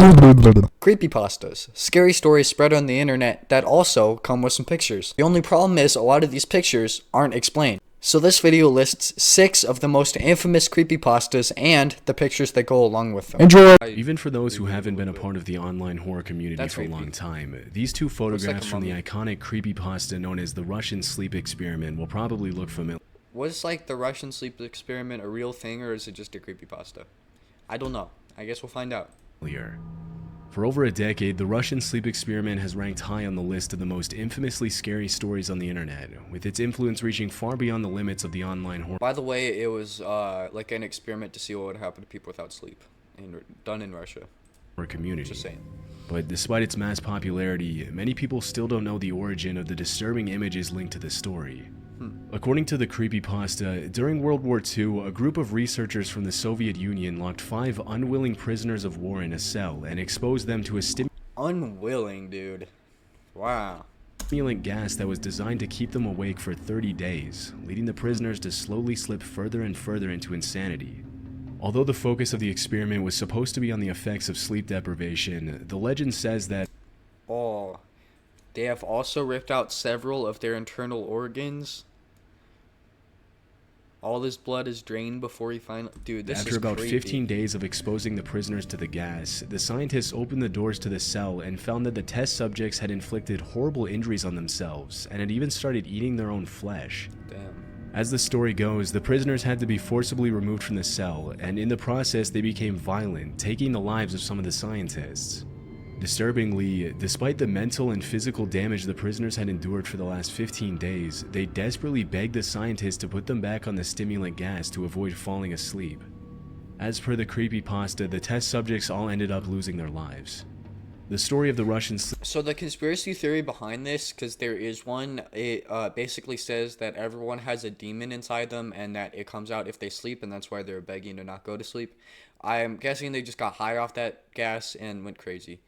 Creepypastas. Scary stories spread on the internet that also come with some pictures. The only problem is a lot of these pictures aren't explained. So this video lists 6 of the most infamous creepypastas and the pictures that go along with them. Enjoy! Even for those who haven't been a part of the online horror community for a long time, these 2 photographs from the iconic creepypasta known as the Russian sleep experiment will probably look familiar. Was like the Russian sleep experiment a real thing, or is it just a creepypasta? I don't know. I guess we'll find out. For over a decade, the Russian sleep experiment has ranked high on the list of the most infamously scary stories on the internet, with its influence reaching far beyond the limits of the online horror. By the way, it was like an experiment to see what would happen to people without sleep, done in Russia. Community. Just saying. But despite its mass popularity, many people still don't know the origin of the disturbing images linked to the story. According to the creepypasta, during World War II, a group of researchers from the Soviet Union locked 5 unwilling prisoners of war in a cell and exposed them to a unwilling, dude. Wow. Stimulant gas that was designed to keep them awake for 30 days, leading the prisoners to slowly slip further and further into insanity. Although the focus of the experiment was supposed to be on the effects of sleep deprivation, the legend says that they have also ripped out several of their internal organs. All this blood is drained before he finally... Dude, this After about 15 days of exposing the prisoners to the gas, the scientists opened the doors to the cell and found that the test subjects had inflicted horrible injuries on themselves and had even started eating their own flesh. Damn. As the story goes, the prisoners had to be forcibly removed from the cell, and in the process they became violent, taking the lives of some of the scientists. Disturbingly, despite the mental and physical damage the prisoners had endured for the last 15 days, they desperately begged the scientists to put them back on the stimulant gas to avoid falling asleep. As per the creepypasta, the test subjects all ended up losing their lives. The story of the Russian So the conspiracy theory behind this, because there is one, it basically says that everyone has a demon inside them and that it comes out if they sleep, and that's why they're begging to not go to sleep. I'm guessing they just got high off that gas and went crazy.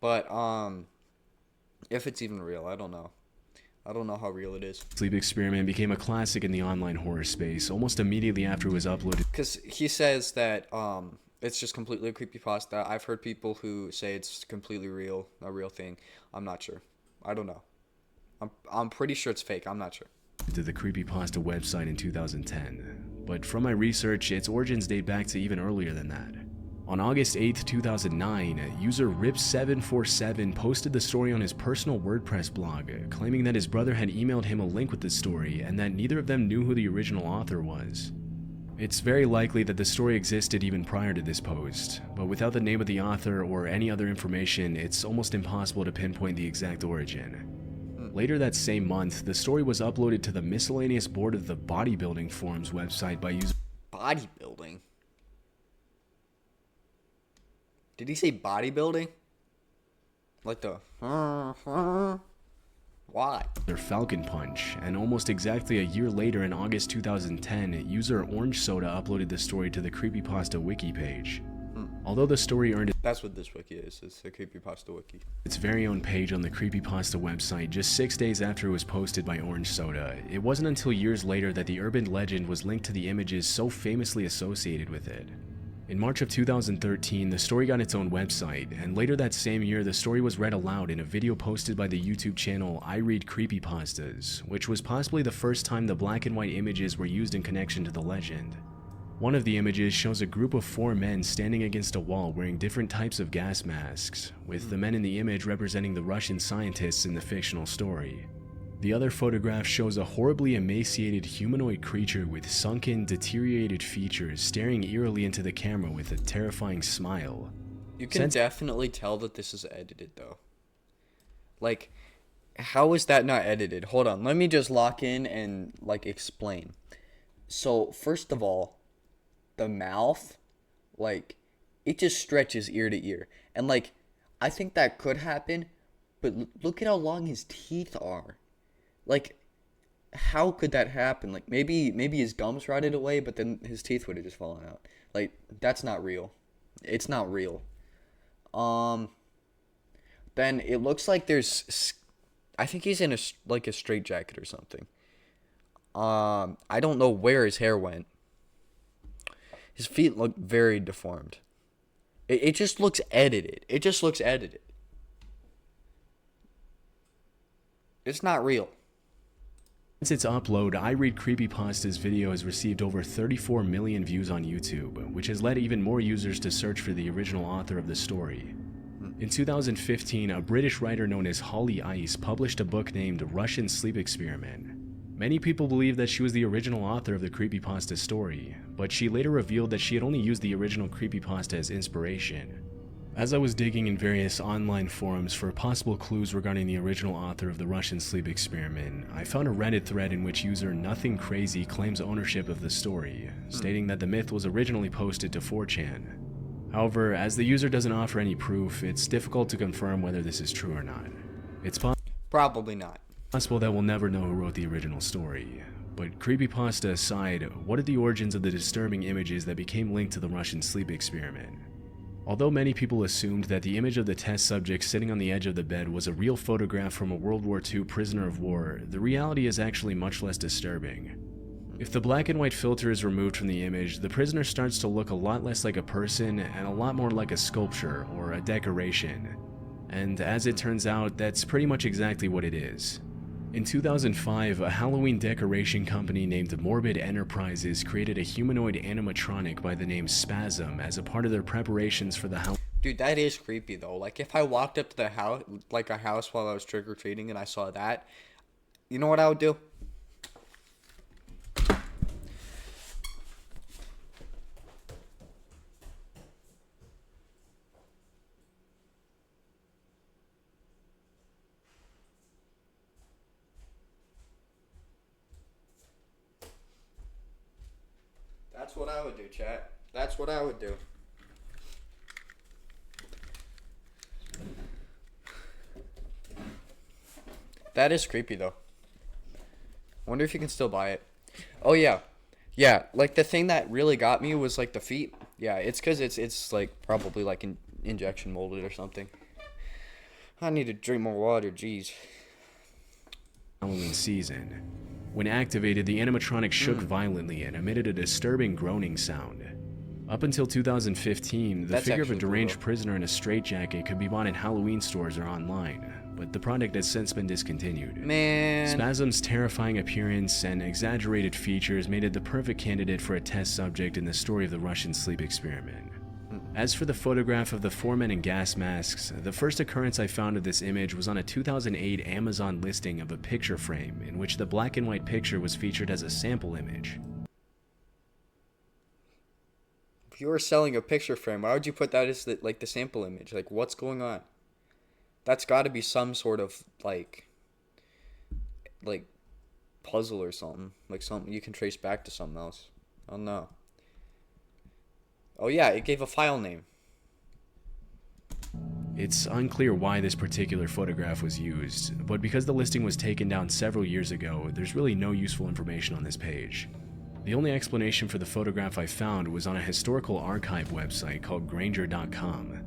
But, if it's even real, I don't know. I don't know how real it is. Sleep experiment became a classic in the online horror space almost immediately after it was uploaded. Because he says that, it's just completely a creepypasta. I've heard people who say it's completely real, a real thing. I'm not sure. I don't know. I'm pretty sure it's fake. I'm not sure. To the creepypasta website in 2010. But from my research, its origins date back to even earlier than that. On August 8, 2009, user Rip747 posted the story on his personal WordPress blog, claiming that his brother had emailed him a link with the story and that neither of them knew who the original author was. It's very likely that the story existed even prior to this post, but without the name of the author or any other information, it's almost impossible to pinpoint the exact origin. Later that same month, the story was uploaded to the miscellaneous board of the bodybuilding forums website by using... Bodybuilding? Did he say bodybuilding? Like the... Why? Their Falcon Punch, and almost exactly a year later in August 2010, user Orange Soda uploaded the story to the Creepypasta wiki page. Although the story earned That's what this wiki is, it's the Creepypasta wiki. Its very own page on the Creepypasta website just 6 days after it was posted by Orange Soda, it wasn't until years later that the urban legend was linked to the images so famously associated with it. In March of 2013, the story got its own website, and later that same year the story was read aloud in a video posted by the YouTube channel I Read Creepypastas, which was possibly the first time the black and white images were used in connection to the legend. One of the images shows a group of 4 men standing against a wall wearing different types of gas masks, with the men in the image representing the Russian scientists in the fictional story. The other photograph shows a horribly emaciated humanoid creature with sunken, deteriorated features staring eerily into the camera with a terrifying smile. You can definitely tell that this is edited, though. Like, how is that not edited? Hold on, let me just lock in and, like, explain. So, first of all, the mouth, like, it just stretches ear to ear. And, like, I think that could happen, but look at how long his teeth are. Like, how could that happen? Like, maybe his gums rotted away, but then his teeth would have just fallen out. Like, that's not real. It's not real. Then it looks like there's... I think he's in a straitjacket or something. I don't know where his hair went. His feet look very deformed. It just looks edited. It just looks edited. It's not real. Since its upload, I Read Creepypasta's video has received over 34 million views on YouTube, which has led even more users to search for the original author of the story. In 2015, a British writer known as Holly Ice published a book named Russian Sleep Experiment. Many people believe that she was the original author of the creepypasta story, but she later revealed that she had only used the original creepypasta as inspiration. As I was digging in various online forums for possible clues regarding the original author of the Russian Sleep Experiment, I found a Reddit thread in which user Nothing Crazy claims ownership of the story, stating that the myth was originally posted to 4chan. However, as the user doesn't offer any proof, it's difficult to confirm whether this is true or not. It's Probably not. possible that we'll never know who wrote the original story. But creepypasta aside, what are the origins of the disturbing images that became linked to the Russian Sleep Experiment? Although many people assumed that the image of the test subject sitting on the edge of the bed was a real photograph from a World War II prisoner of war, the reality is actually much less disturbing. If the black and white filter is removed from the image, the prisoner starts to look a lot less like a person and a lot more like a sculpture or a decoration. And as it turns out, that's pretty much exactly what it is. In 2005, a Halloween decoration company named Morbid Enterprises created a humanoid animatronic by the name Spasm as a part of their preparations for the Halloween. Dude, that is creepy though. Like if I walked up to the house, like a house while I was trick-or-treating and I saw that, you know what I would do? That's what I would do, chat. That's what I would do. That is creepy though. Wonder if you can still buy it. Oh yeah. Yeah, like the thing that really got me was like the feet. Yeah, it's cuz it's like probably like injection molded or something. I need to drink more water, jeez. Halloween season. When activated, the animatronic shook violently and emitted a disturbing groaning sound. Up until 2015, the That's figure of a actually deranged brutal. prisoner in a straitjacket could be bought in Halloween stores or online, but the product has since been discontinued. Man. Spasm's terrifying appearance and exaggerated features made it the perfect candidate for a test subject in the story of the Russian sleep experiment. As for the photograph of the four men in gas masks, the first occurrence I found of this image was on a 2008 Amazon listing of a picture frame in which the black and white picture was featured as a sample image. If you were selling a picture frame, why would you put that as the sample image? Like what's going on? That's got to be some sort of like puzzle or something. Like something you can trace back to something else. I don't know. Oh yeah, it gave a file name. It's unclear why this particular photograph was used, but because the listing was taken down several years ago, there's really no useful information on this page. The only explanation for the photograph I found was on a historical archive website called Granger.com.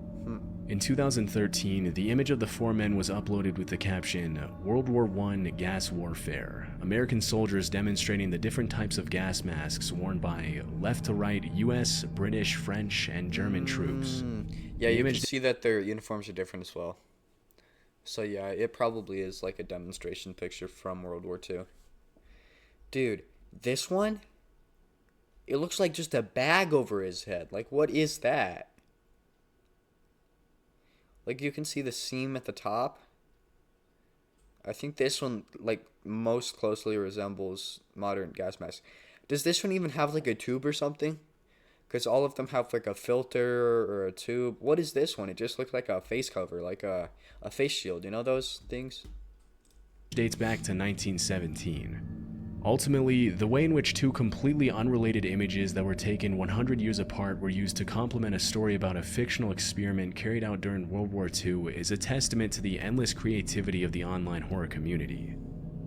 In 2013, the image of the four men was uploaded with the caption, "World War I Gas Warfare. American soldiers demonstrating the different types of gas masks worn by left to right US, British, French, and German troops." Yeah, The you can image see that their uniforms are different as well. So yeah, it probably is like a demonstration picture from World War II. Dude, this one? It looks like just a bag over his head. Like, what is that? Like, you can see the seam at the top. I think this one, like, most closely resembles modern gas masks. Does this one even have, like, a tube or something? Because all of them have, like, a filter or a tube. What is this one? It just looks like a face cover, like a face shield. You know those things? dates back to 1917. Ultimately, the way in which two completely unrelated images that were taken 100 years apart were used to complement a story about a fictional experiment carried out during World War II is a testament to the endless creativity of the online horror community.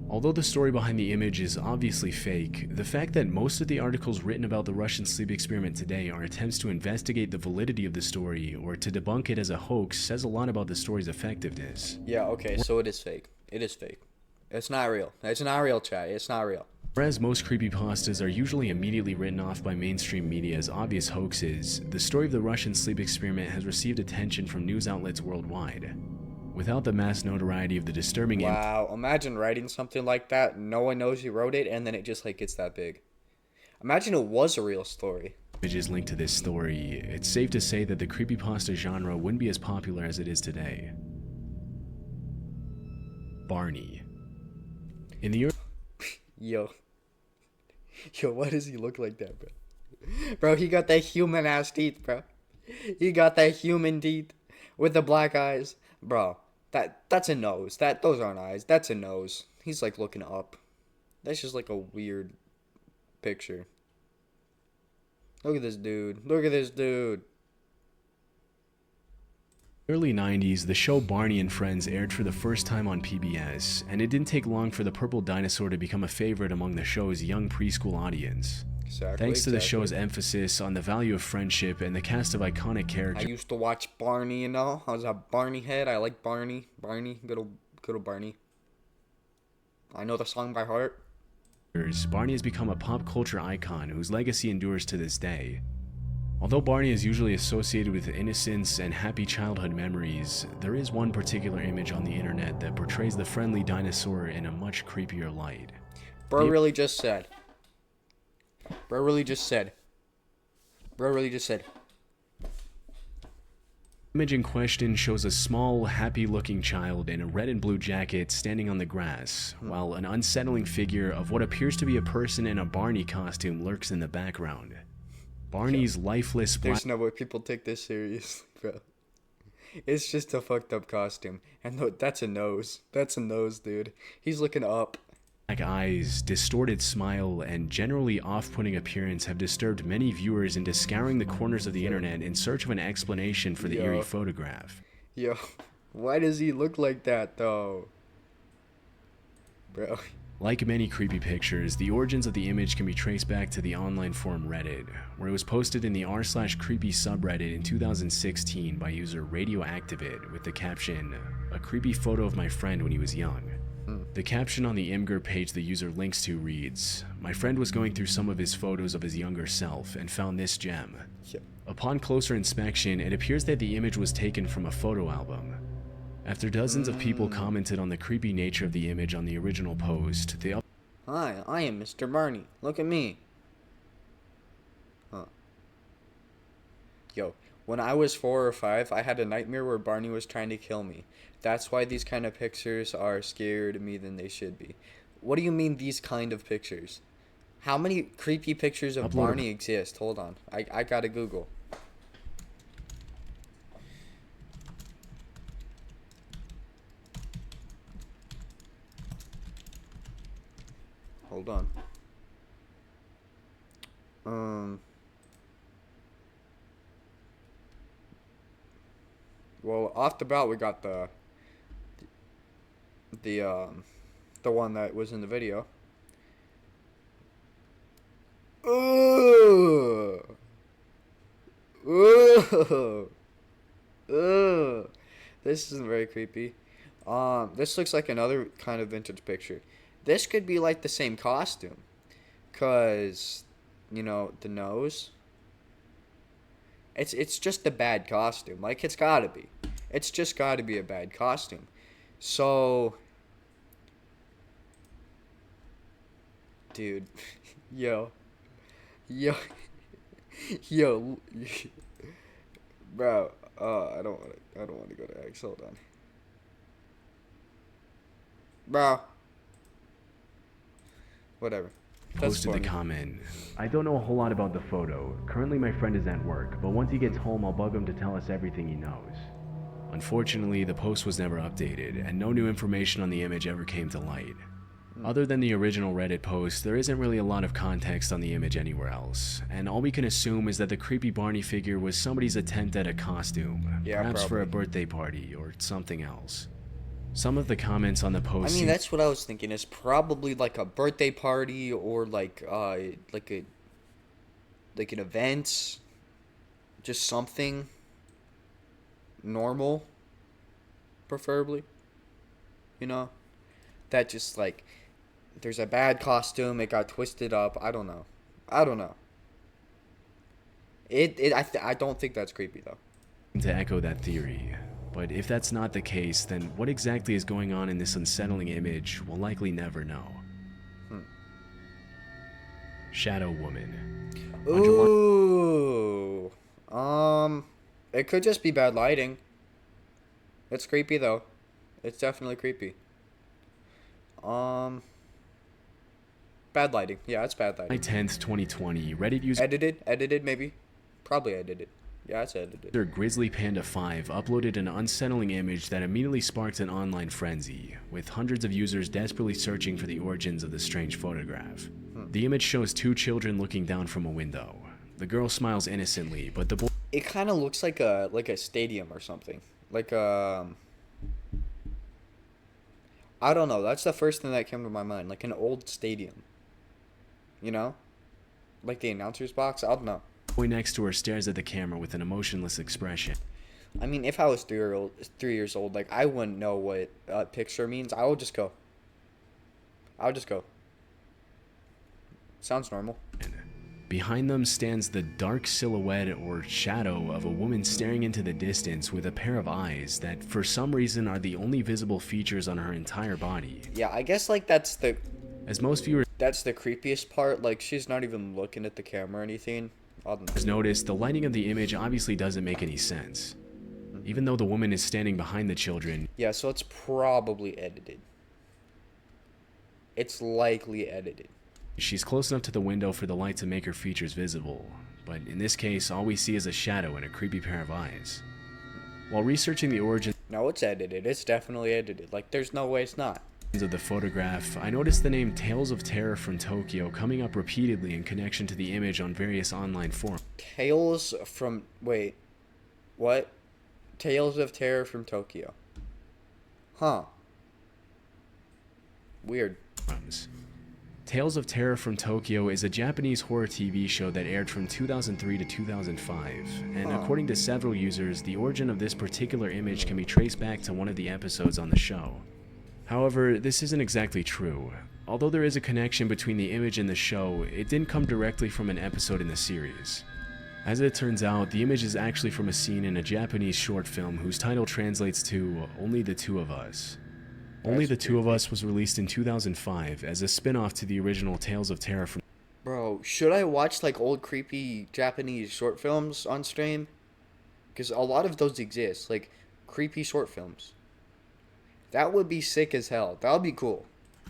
Although the story behind the image is obviously fake, the fact that most of the articles written about the Russian sleep experiment today are attempts to investigate the validity of the story or to debunk it as a hoax says a lot about the story's effectiveness. Yeah, okay, so it is fake. It is fake. It's not real. It's not real, chat. It's not real. Whereas most creepypastas are usually immediately written off by mainstream media as obvious hoaxes, the story of the Russian sleep experiment has received attention from news outlets worldwide. Without the mass notoriety of the disturbing Wow, imagine writing something like that, no one knows you wrote it, and then it just like gets that big. Imagine it was a real story. images linked to this story, it's safe to say that the creepypasta genre wouldn't be as popular as it is today. Barney. In the Yo. Yo, why does he look like that, bro? Bro, he got that human ass teeth, bro. He got that human teeth with the black eyes. Bro, that's a nose. Those aren't eyes. That's a nose. He's like looking up. That's just like a weird picture. Look at this dude. Look at this dude. early 90s, the show Barney and Friends aired for the first time on PBS, and it didn't take long for the purple dinosaur to become a favorite among the show's young preschool audience. Exactly. Thanks to the show's emphasis on the value of friendship and the cast of iconic I characters, used to watch Barney, you know. I was a Barney head. I like Barney. Barney, good old Barney. I know the song by heart. Barney has become a pop culture icon whose legacy endures to this day. Although Barney is usually associated with innocence and happy childhood memories, there is one particular image on the internet that portrays the friendly dinosaur in a much creepier light. Bro really just said. Bro really just said. The image in question shows a small, happy-looking child in a red and blue jacket standing on the grass, while an unsettling figure of what appears to be a person in a Barney costume lurks in the background. Barney's lifeless black... There's no way people take this seriously, bro. It's just a fucked up costume. And that's a nose. That's a nose, dude. He's looking up. Black eyes, distorted smile, and generally off-putting appearance have disturbed many viewers into scouring the corners of the internet in search of an explanation for the eerie photograph. Yo, why does he look like that, though? Bro. Like many creepy pictures, the origins of the image can be traced back to the online forum Reddit, where it was posted in the r/creepy subreddit in 2016 by user Radioactivate with the caption, "A creepy photo of my friend when he was young." The caption on the Imgur page the user links to reads, "My friend was going through some of his photos of his younger self and found this gem. Yeah. Upon closer inspection, it appears that the image was taken from a photo album." After dozens of people commented on the creepy nature of the image on the original post, they Hi, I am Mr. Barney. Look at me. Huh. Yo, when I was 4 or 5, I had a nightmare where Barney was trying to kill me. That's why these kind of pictures are scarier to me than they should be. What do you mean these kind of pictures? How many creepy pictures of Barney exist? Hold on. I gotta Google. Hold on. Well, off the bat, we got the one that was in the video. Ooh. Ooh. Ooh. This isn't very creepy. This looks like another kind of vintage picture. This could be like the same costume. 'Cause, you know, the nose. It's just a bad costume. Like, it's gotta be. It's just gotta be a bad costume. So, dude, yo, yo, yo, bro. I don't want to go to X. Hold on, bro. Whatever. posted the comment, "I don't know a whole lot about the photo. Currently my friend is at work, but once he gets home I'll bug him to tell us everything he knows." Unfortunately, the post was never updated, and no new information on the image ever came to light. Other than the original Reddit post, there isn't really a lot of context on the image anywhere else, and all we can assume is that the creepy Barney figure was somebody's attempt at a costume, perhaps for a birthday party or something else. Some of the comments on the post that's what I was thinking. It's probably like a birthday party or like an event, just something normal, preferably. You know, that just like There's a bad costume. It got twisted up. I don't know. I don't know. I don't think that's creepy though. To echo that theory. But if that's not the case, then what exactly is going on in this unsettling image we'll likely never know. Shadow Woman. Ooh. It could just be bad lighting. It's creepy though. It's definitely creepy. Bad lighting. Yeah, it's bad lighting. July 10th, 2020, Reddit user Edited maybe. Probably edited. Yeah, it's edited. Grizzly Panda 5 uploaded an unsettling image that immediately sparked an online frenzy, with hundreds of users desperately searching for the origins of the strange photograph. The image shows two children looking down from a window. The girl smiles innocently, but the boy... It kind of looks like a stadium or something. Like I don't know. That's the first thing that came to my mind. Like an old stadium. You know? Like the announcer's box. I don't know. The boy next to her stares at the camera with an emotionless expression. I mean, if I was 3 years old, like, I wouldn't know what a picture means. I would just go. Sounds normal. Behind them stands the dark silhouette or shadow of a woman staring into the distance with a pair of eyes that for some reason are the only visible features on her entire body. Yeah, I guess like that's the creepiest part. Like she's not even looking at the camera or anything. As noticed, the lighting of the image obviously doesn't make any sense. Even though the woman is standing behind the children. Yeah, so it's probably edited. It's likely edited. She's close enough to the window for the light to make her features visible, but in this case, all we see is a shadow and a creepy pair of eyes. While researching the origins No, it's edited. It's definitely edited. Like, there's no way it's not. Of the photograph, I noticed the name Tales of Terror from Tokyo coming up repeatedly in connection to the image on various online forums. Tales from... Wait. What? Tales of Terror from Tokyo. Huh. Weird. Tales of Terror from Tokyo is a Japanese horror TV show that aired from 2003 to 2005, and according to several users, the origin of this particular image can be traced back to one of the episodes on the show. However, this isn't exactly true. Although there is a connection between the image and the show, it didn't come directly from an episode in the series. As it turns out, the image is actually from a scene in a Japanese short film whose title translates to Only the Two of Us. Only the Two of Us was released in 2005 as a spin-off to the original Tales of Terror from... Bro, should I watch like old creepy Japanese short films on stream? Because a lot of those exist, like creepy short films. That would be sick as hell. That would be cool.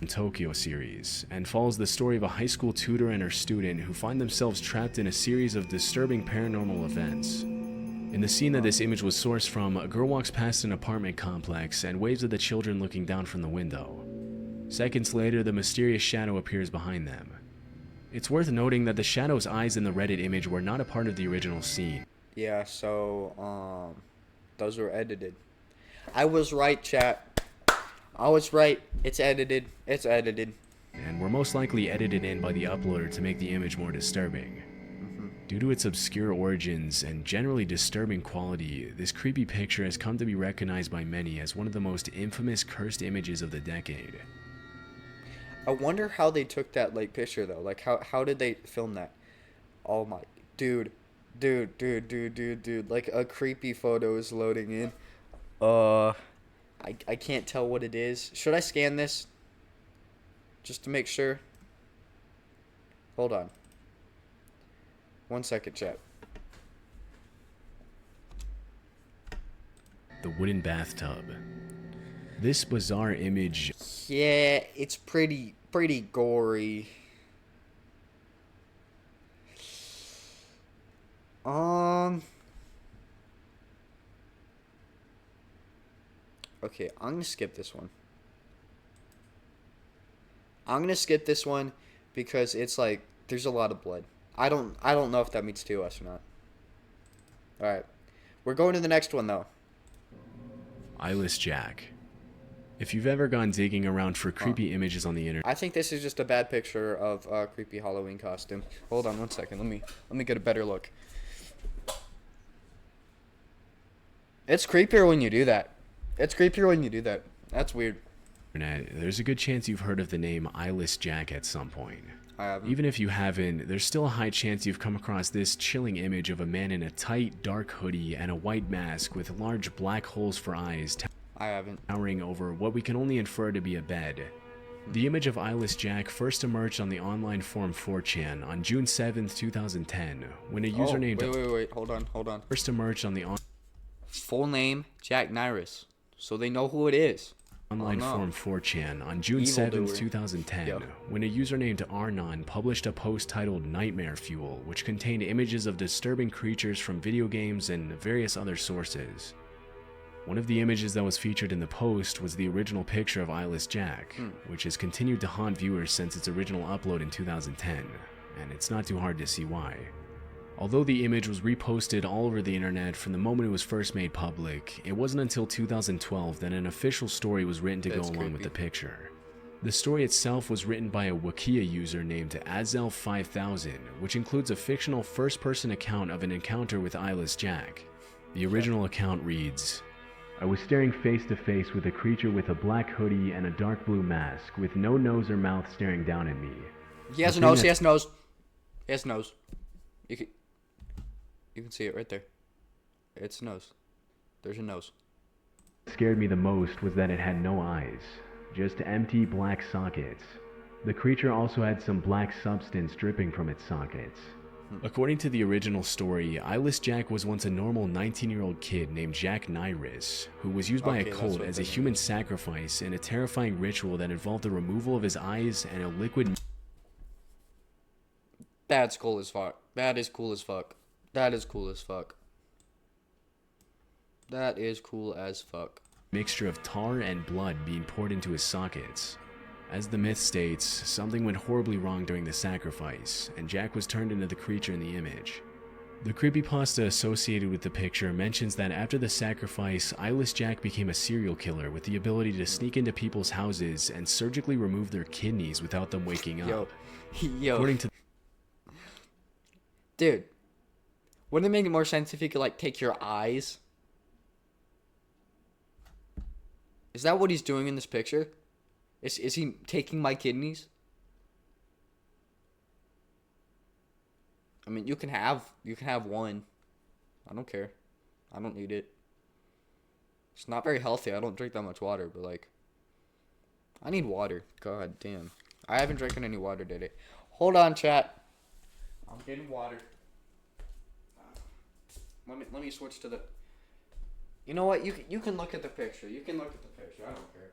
Tokyo series, and follows the story of a high school tutor and her student who find themselves trapped in a series of disturbing paranormal events. In the scene that this image was sourced from, a girl walks past an apartment complex and waves at the children looking down from the window. Seconds later, the mysterious shadow appears behind them. It's worth noting that the shadow's eyes in the Reddit image were not a part of the original scene. Yeah, so, those were edited. I was right, chat. I was right. It's edited. It's edited. And were most likely edited in by the uploader to make the image more disturbing. Due to its obscure origins and generally disturbing quality, this creepy picture has come to be recognized by many as one of the most infamous cursed images of the decade. I wonder how they took that, like, picture, though. Like, how did they film that? Oh, my... Dude. Like, a creepy photo is loading in. I can't tell what it is. Should I scan this? Just to make sure. Hold on. 1 second, chat. The wooden bathtub. This bizarre image... Yeah, it's pretty gory. Okay, I'm gonna skip this one. I'm gonna skip this one because it's like there's a lot of blood. I don't know if that means to us or not. Alright. We're going to the next one though. Eyeless Jack. If you've ever gone digging around for creepy images on the internet... I think this is just a bad picture of a creepy Halloween costume. Hold on 1 second. Let me get a better look. It's creepier when you do that. That's weird. internet, there's a good chance you've heard of the name Eyeless Jack at some point. I haven't. Even if you haven't, there's still a high chance you've come across this chilling image of a man in a tight, dark hoodie and a white mask with large black holes for eyes I haven't. towering over what we can only infer to be a bed. The image of Eyeless Jack first emerged on the online forum 4chan on June 7th, 2010, when a user named Wait. Hold on. first emerged on the Full name, Jack Nyrus. So they know who it is. online forum 4chan on June Evil 7th, doer. 2010, Yep. when a user named Arnon published a post titled Nightmare Fuel, which contained images of disturbing creatures from video games and various other sources. One of the images that was featured in the post was the original picture of Eyeless Jack, which has continued to haunt viewers since its original upload in 2010, and it's not too hard to see why. Although the image was reposted all over the internet from the moment it was first made public, it wasn't until 2012 that an official story was written to That's go along with creepy. the picture. The story itself was written by a Wikia user named Azel5000, which includes a fictional first-person account of an encounter with Eyeless Jack. The original account reads, "I was staring face to face with a creature with a black hoodie and a dark blue mask, with no nose or mouth staring down at me. He has a The thing nose. He that- has a nose. He has a nose. You can see it right there. It's a nose. There's a nose. What scared me the most was that it had no eyes, just empty black sockets. The creature also had some black substance dripping from its sockets." According to the original story, Eyeless Jack was once a normal 19-year-old kid named Jack Nyrus, who was used by Okay, a that's cult what as a the name human is. sacrifice in a terrifying ritual that involved the removal of his eyes and a liquid That's cool as fuck. That is cool as fuck. That is cool as fuck. That is cool as fuck. mixture of tar and blood being poured into his sockets. As the myth states, something went horribly wrong during the sacrifice, and Jack was turned into the creature in the image. The creepypasta associated with the picture mentions that after the sacrifice, Eyeless Jack became a serial killer with the ability to sneak into people's houses and surgically remove their kidneys without them waking up. Yo. According to Dude. Wouldn't it make more sense if you could, like, take your eyes? Is that what he's doing in this picture? Is he taking my kidneys? I mean, you can have one. I don't care. I don't need it. It's not very healthy. I don't drink that much water, but, like, I need water. God damn. I haven't drinking any water today. Hold on, chat. I'm getting water. Let me switch to the. You know what? You can look at the picture. You can look at the picture. I don't care.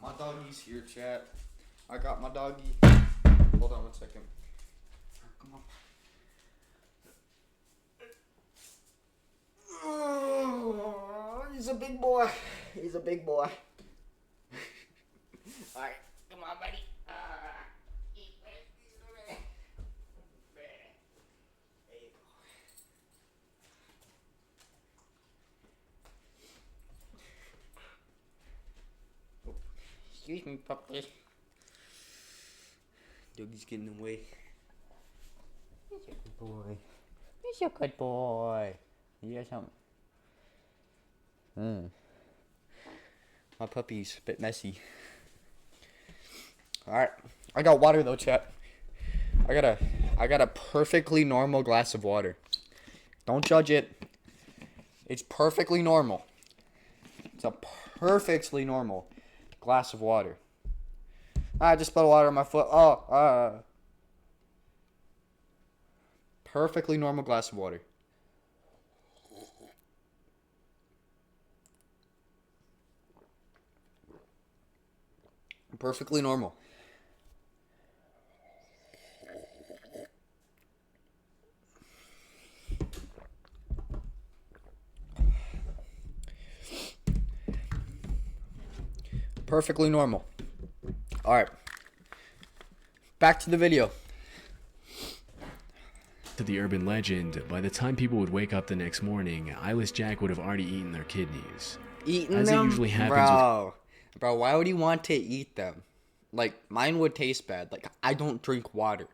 My doggy's here, chat. I got my doggy. Hold on 1 second. Come on. Oh, he's a big boy. He's a big boy. Alright, come on, buddy. Excuse me, puppy. Doggy's getting away. He's a good boy. He's a good boy. You got something? My puppy's a bit messy. Alright. I got water though, chat. I got a perfectly normal glass of water. Don't judge it. It's perfectly normal. It's a perfectly normal glass of water. I just spilled water on my foot. Perfectly normal glass of water. Perfectly normal. Perfectly normal. Alright. Back to the video. to the urban legend, by the time people would wake up the next morning, Eyeless Jack would have already eaten their kidneys. Eating As it them? usually happens with Bro, why would you want to eat them? like mine would taste bad. Like I don't drink water.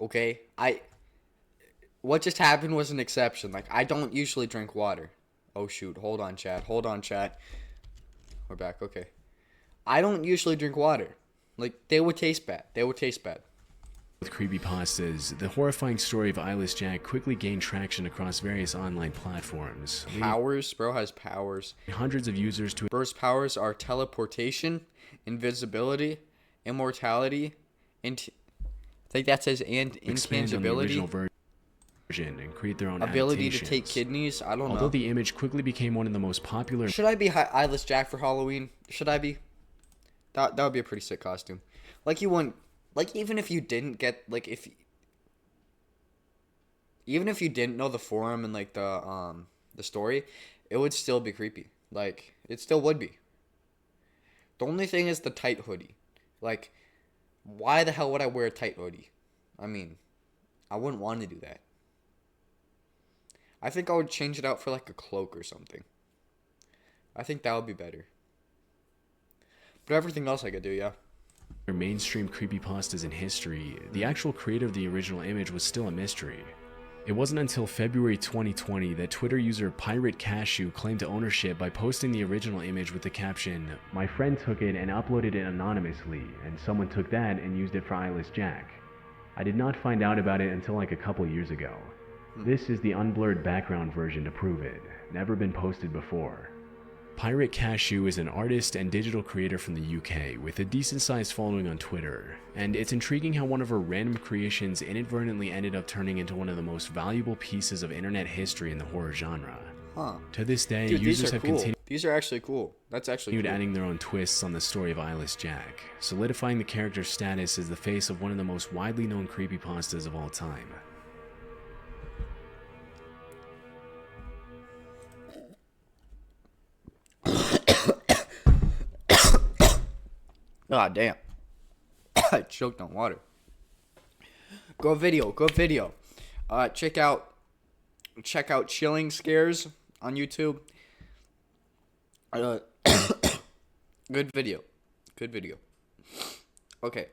Okay? What just happened was an exception. Like I don't usually drink water. Oh shoot, hold on chat. Hold on chat. We're back. Okay. I don't usually drink water. Like they would taste bad. They would taste bad. With creepypastas, the horrifying story of Eyeless Jack quickly gained traction across various online platforms, Powers, bro has powers. leading hundreds of users to Bro's powers are teleportation, invisibility, immortality, and I think that says and expand on the intangibility. original version and create their own Ability to adaptations. take kidneys. I don't Although know. the image quickly became one of the most popular Should I be Eyeless Jack for Halloween? Should I be? That would be a pretty sick costume. Like you wouldn't. Like even if you didn't get like if. Even if you didn't know the forum and like the story, it would still be creepy. Like it still would be. The only thing is the tight hoodie. Like, why the hell would I wear a tight hoodie? I mean, I wouldn't want to do that. I think I would change it out for like a cloak or something. I think that would be better. But everything else I could do, yeah. mainstream creepypastas in history, the actual creator of the original image was still a mystery. It wasn't until February 2020 that Twitter user Pirate Cashew claimed ownership by posting the original image with the caption, "My friend took it and uploaded it anonymously, and someone took that and used it for Eyeless Jack. I did not find out about it until like a couple years ago. This is the unblurred background version to prove it. Never been posted before." Pirate Cashew is an artist and digital creator from the UK with a decent sized following on Twitter, and it's intriguing how one of her random creations inadvertently ended up turning into one of the most valuable pieces of internet history in the horror genre. Huh. To this day, Dude, users these are have cool. continued These are actually cool. That's actually cool. adding their own twists on the story of Eyeless Jack, solidifying the character's status as the face of one of the most widely known creepypastas of all time. God damn. I choked on water. Go video. Check out Chilling Scares on YouTube. Good video. Okay.